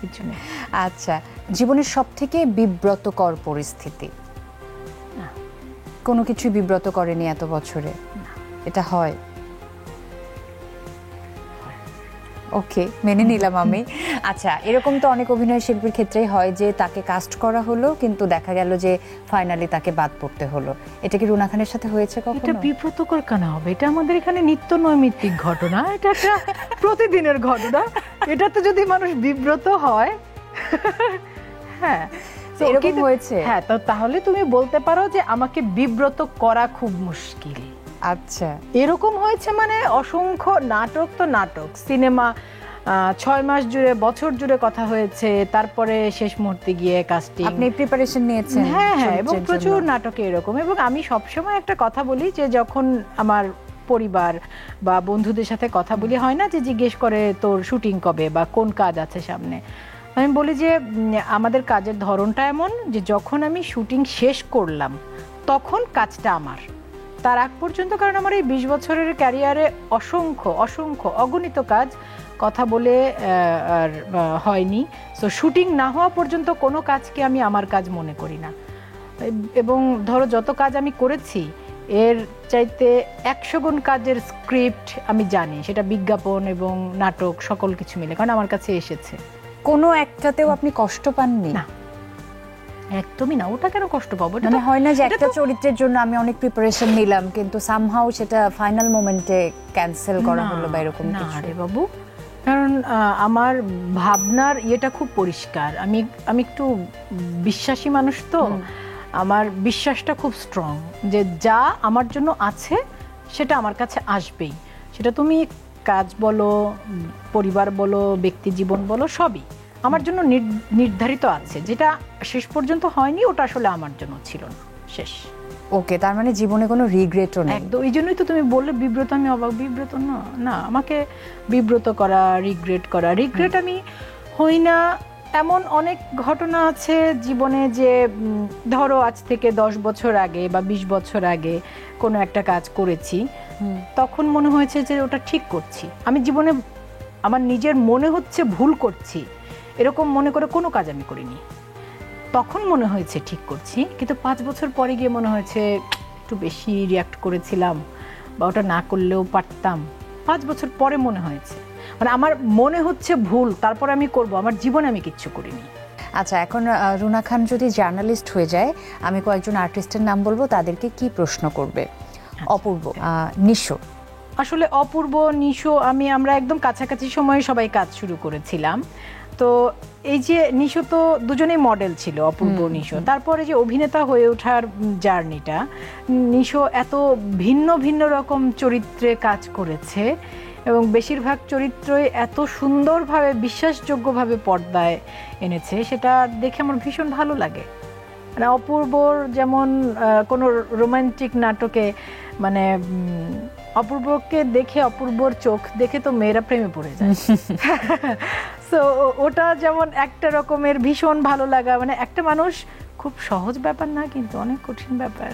কিছু নেই। আচ্ছা, জীবনের সবথেকে বিব্রতকর পরিস্থিতি? কোনো কিছু বিব্রত করেনি এত বছরে? এটা হয়? ওকে, মেনে নিলাম আমি। আচ্ছা, এরকম তো অনেক অভিনয় শিল্পীর ক্ষেত্রেই হয় যে তাকে কাস্ট করা হলো কিন্তু দেখা গেল যে ফাইনালি তাকে বাদ পড়তে হলো। এটা কি রুনা খানের সাথে হয়েছে এটা কখনো? বিব্রতকর কেন হবে? এটা আমাদের এখানে নিত্য নৈমিত্তিক ঘটনা, এটা একটা প্রতিদিনের ঘটনা। এটাতে যদি মানুষ বিব্রত হয়, হ্যাঁ এরকম হয়েছে? হ্যাঁ, তো তাহলে তুমি বলতে পারো যে আমাকে বিব্রত করা খুব মুশকিল। আচ্ছা, এরকম হয়েছে মানে অসংখ্য নাটক, তো নাটক, সিনেমা 6 মাস জুড়ে, বছর জুড়ে কথা হয়েছে, তারপরে শেষ মুহূর্তে গিয়ে কাস্টিং। আপনি প্রিপারেশন নিয়েছেন? হ্যাঁ হ্যাঁ, এবং প্রচুর নাটকে এরকম। এবং আমি সবসময় একটা কথা বলি যে যখন আমার পরিবার বা বন্ধুদের সাথে কথা বলি, হয় না যে জিজ্ঞেস করে তোর শুটিং কবে বা কোন কাজ আছে সামনে, আমি বলি যে আমাদের কাজের ধরনটা এমন যে যখন আমি শুটিং শেষ করলাম তখন কাজটা আমার, তার আগ পর্যন্ত, কারণ আমার এই 20 বছরের ক্যারিয়ারে অসংখ্য অসংখ্য অগণিত কাজ কথা বলে আর হয়নি। সো শুটিং না হওয়া পর্যন্ত কোনো কাজকে আমি আমার কাজ মনে করি না। এবং ধরো যত কাজ আমি করেছি এর চাইতে 100 গুণ কাজের স্ক্রিপ্ট আমি জানি, সেটা বিজ্ঞাপন এবং নাটক সকল কিছু মিলে, কারণ আমার কাছে এসেছে। কোনো একটাতেও আপনি কষ্ট পাননি? না, একদমই না। ওটা কেন কষ্ট পাবো? মানে হয় না যে একটা চরিত্রের জন্য আমি অনেক প্রিপারেশন নিলাম কিন্তু সামহাউ সেটা ফাইনাল মোমেন্টে ক্যান্সেল করা হলো বা এরকম না কিছু? রে বাবু, কারণ আমার ভাবনার ইয়েটা খুব পরিষ্কার। আমি একটু বিশ্বাসী মানুষ, তো আমার বিশ্বাসটা খুব স্ট্রং যে যা আমার জন্য আছে সেটা আমার কাছে আসবেই। সেটা তুমি কাজ বলো, পরিবার বলো, ব্যক্তি জীবন বলো, সবই আমার জন্য নির্ধারিত আছে। যেটা শেষ পর্যন্ত হয়নি ওটা আসলে আমার জন্য ছিল না, শেষ। ওকে, তার মানে জীবনে কোনো রিগ্রেটও নেই? একদম। এই জন্যই তো তুমি বললে বিব্রত, আমি অবাক। বিব্রত না, না, আমাকে বিব্রত করা, রিগ্রেট আমি হই না। এমন অনেক ঘটনা আছে জীবনে যে ধরো আজ থেকে 10 বছর আগে বা 20 বছর আগে কোনো একটা কাজ করেছি, তখন মনে হয়েছে যে ওটা ঠিক করছি। আমি জীবনে আমার নিজের মনে হচ্ছে ভুল করছি এরকম মনে করে কোনো কাজ আমি করিনি। তখন মনে হয়েছে ঠিক করছি, কিন্তু 5 বছর পরে গিয়ে মনে হয়েছে একটু বেশি রিয়াক্ট করেছিলাম বা ওটা না করলেও পারতাম। 5 বছর পরে মনে হয়েছে, মানে আমার মনে হচ্ছে ভুল, তারপর আমি করব। আমার জীবনে আমি কিচ্ছু করিনি। আচ্ছা, এখন রুনা খান যদি জার্নালিস্ট হয়ে যায়, আমি কয়েকজন আর্টিস্টের নাম বলবো, তাদেরকে কি প্রশ্ন করবে? অপূর্ব, নিশো। আসলে অপূর্ব, নিশো, আমরা একদম কাছাকাছি সময়ে সবাই কাজ শুরু করেছিলাম। তো এই যে নিশো তো দুজনেই মডেল ছিল, অপূর্ব নিশো। তারপরে যে অভিনেতা হয়ে ওঠার জার্নিটা, নিশো এত ভিন্ন ভিন্ন রকম চরিত্রে কাজ করেছে এবং বেশিরভাগ চরিত্রই এত সুন্দরভাবে, বিশ্বাসযোগ্যভাবে পর্দায় এনেছে, সেটা দেখে আমার ভীষণ ভালো লাগে। মানে অপূর্বর যেমন কোনো রোমান্টিক নাটকে, মানে অপূর্বকে দেখে, অপূর্বর চোখ দেখে তো মেয়েরা প্রেমে পড়ে যায়। সো ওটা যেমন একটা রকমের ভীষণ ভালো লাগা। মানে একটা মানুষ, খুব সহজ ব্যাপার না কিন্তু অনেক কঠিন ব্যাপার।